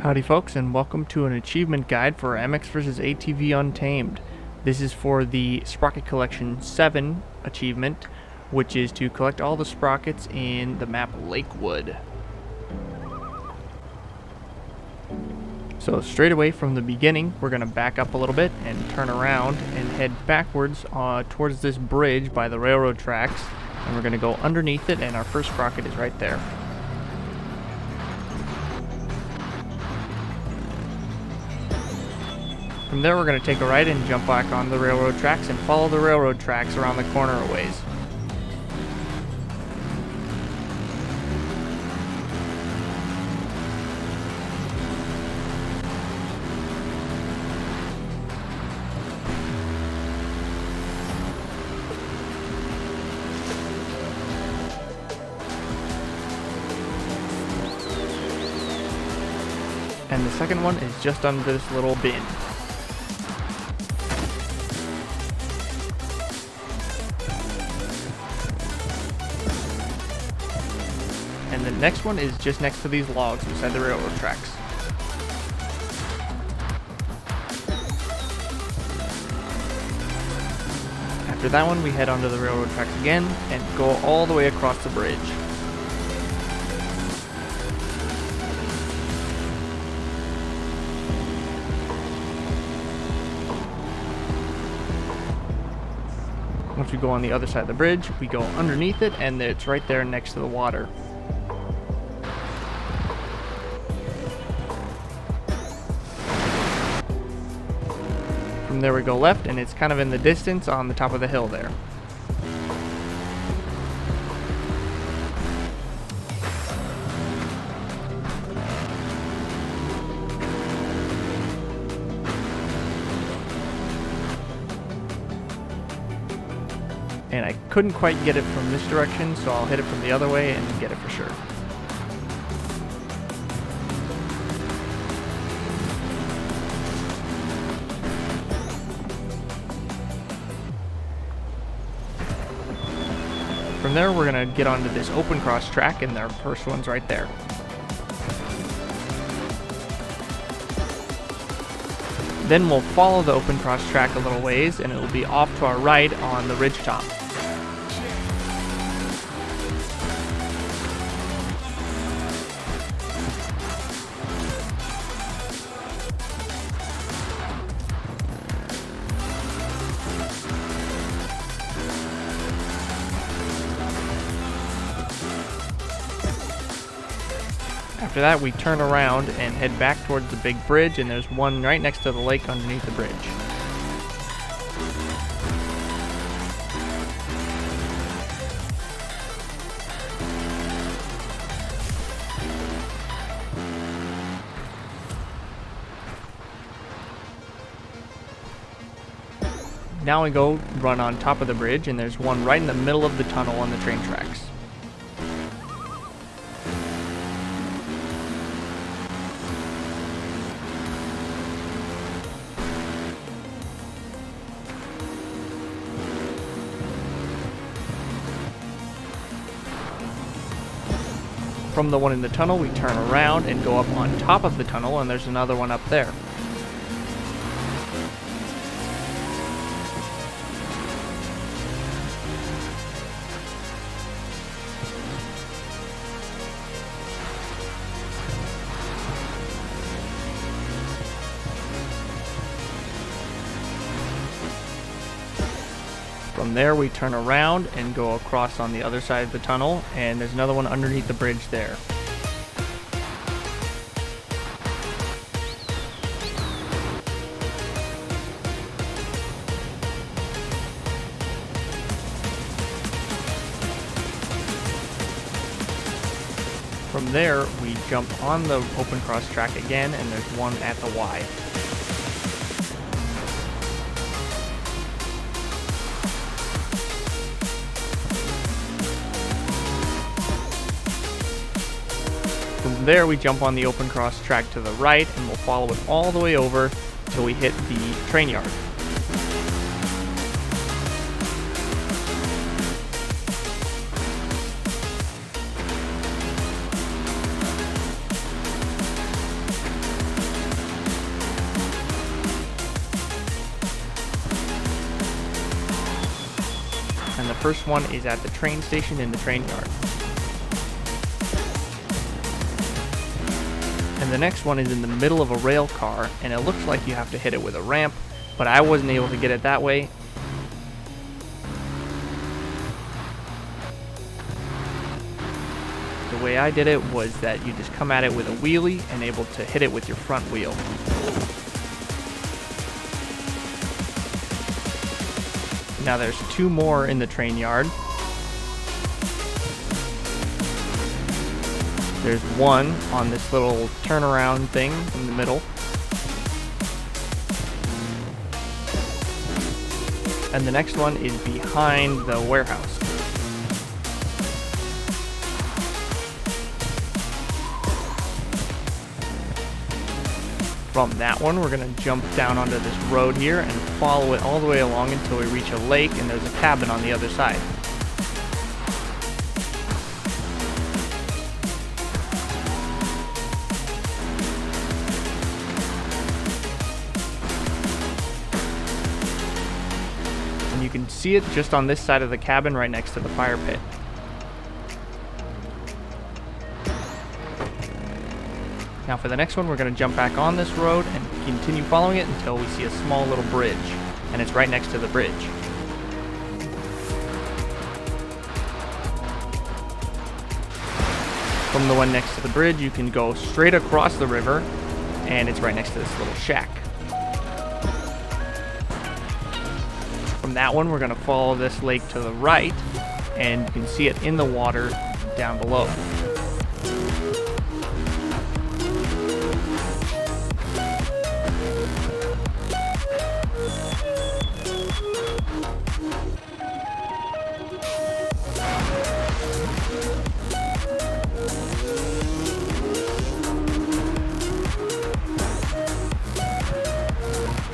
Howdy folks, and welcome to an achievement guide for MX Vs ATV Untamed. This is for the Sprocket Collection 7 achievement, which is to collect all the sprockets in the map Lakewood. So straight away from the beginning, we're going to back up a little bit and turn around and head backwards towards this bridge by the railroad tracks, and we're going to go underneath it, and our first sprocket is right there. From there, we're going to take a right and jump back on the railroad tracks and follow the railroad tracks around the corner a ways. And the second one is just under this little bin. And the next one is just next to these logs beside the railroad tracks. After that one, we head onto the railroad tracks again and go all the way across the bridge. Once we go on the other side of the bridge, we go underneath it, and it's right there next to the water. From there we go left, and it's kind of in the distance on the top of the hill there. And I couldn't quite get it from this direction, so I'll hit it from the other way and get it for sure. From there, we're going to get onto this open cross track, and our first one's right there. Then we'll follow the open cross track a little ways, and it will be off to our right on the ridge top. After that, we turn around and head back towards the big bridge, and there's one right next to the lake underneath the bridge. Now we go run on top of the bridge, and there's one right in the middle of the tunnel on the train tracks. From the one in the tunnel, we turn around and go up on top of the tunnel, and there's another one up there. From there, we turn around and go across on the other side of the tunnel, and there's another one underneath the bridge there. From there, we jump on the open cross track again, and there's one at the Y. From there, we jump on the open cross track to the right, and we'll follow it all the way over till we hit the train yard. first one is at the train station in the train yard. And the next one is in the middle of a rail car, and it looks like you have to hit it with a ramp, but I wasn't able to get it that way. The way I did it was that you just come at it with a wheelie and able to hit it with your front wheel. Now there's two more in the train yard. There's one on this little turnaround thing in the middle. And the next one is behind the warehouse. From that one, we're going to jump down onto this road here and follow it all the way along until we reach a lake, and there's a cabin on the other side. And you can see it just on this side of the cabin right next to the fire pit. Now for the next one, we're going to jump back on this road and continue following it until we see a small little bridge, and it's right next to the bridge. From the one next to the bridge, you can go straight across the river, and it's right next to this little shack. From that one, we're going to follow this lake to the right, and you can see it in the water down below.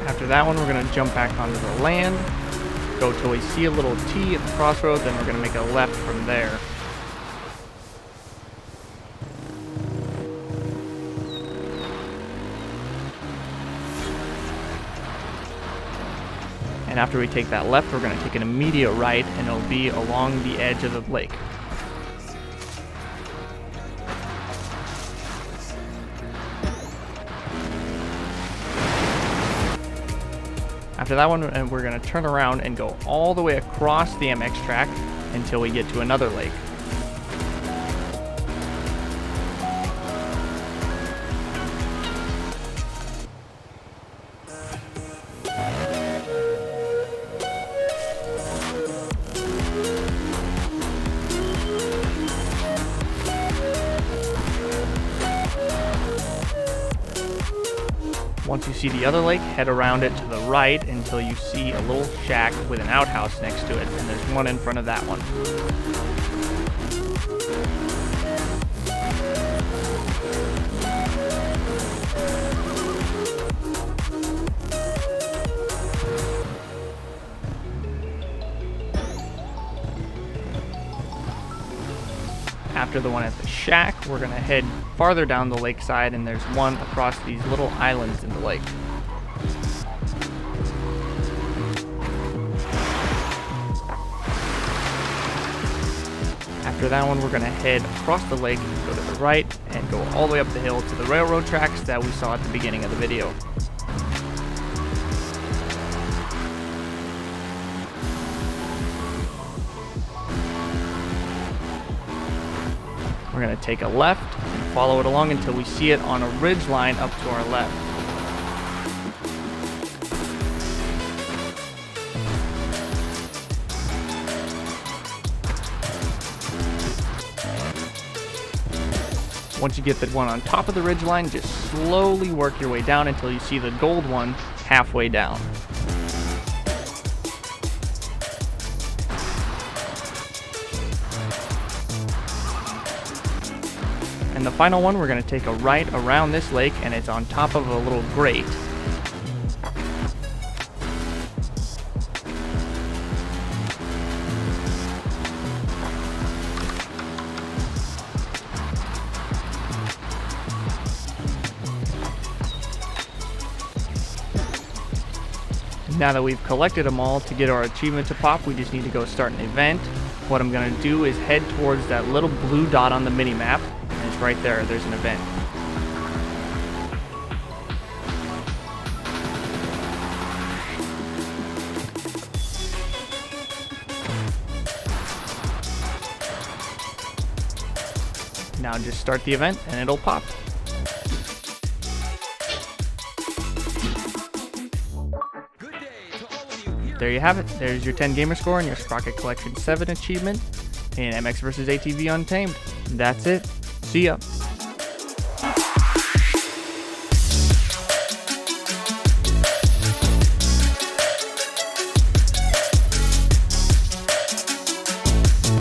After that one, we're going to jump back onto the land, go till we see a little T at the crossroads, then we're going to make a left from there. And after we take that left, we're going to take an immediate right, and it'll be along the edge of the lake. After that one, we're going to turn around and go all the way across the MX track until we get to another lake. Once you see the other lake, head around it to the right until you see a little shack with an outhouse next to it, and there's one in front of that one. After the one at the shack, we're going to head farther down the lakeside, and there's one across these little islands in the lake. After that one, we're going to head across the lake and go to the right and go all the way up the hill to the railroad tracks that we saw at the beginning of the video. We're going to take a left and follow it along until we see it on a ridge line up to our left. Once you get the one on top of the ridge line, just slowly work your way down until you see the gold one halfway down. And the final one, we're going to take a right around this lake, and it's on top of a little grate. Now that we've collected them all, to get our achievement to pop, we just need to go start an event. What I'm going to do is head towards that little blue dot on the mini-map, and it's right there, there's an event. Now just start the event and it'll pop. There you have it. There's your 10 gamer score and your Sprocket Collection 7 achievement in MX Vs ATV Untamed. That's it. See ya.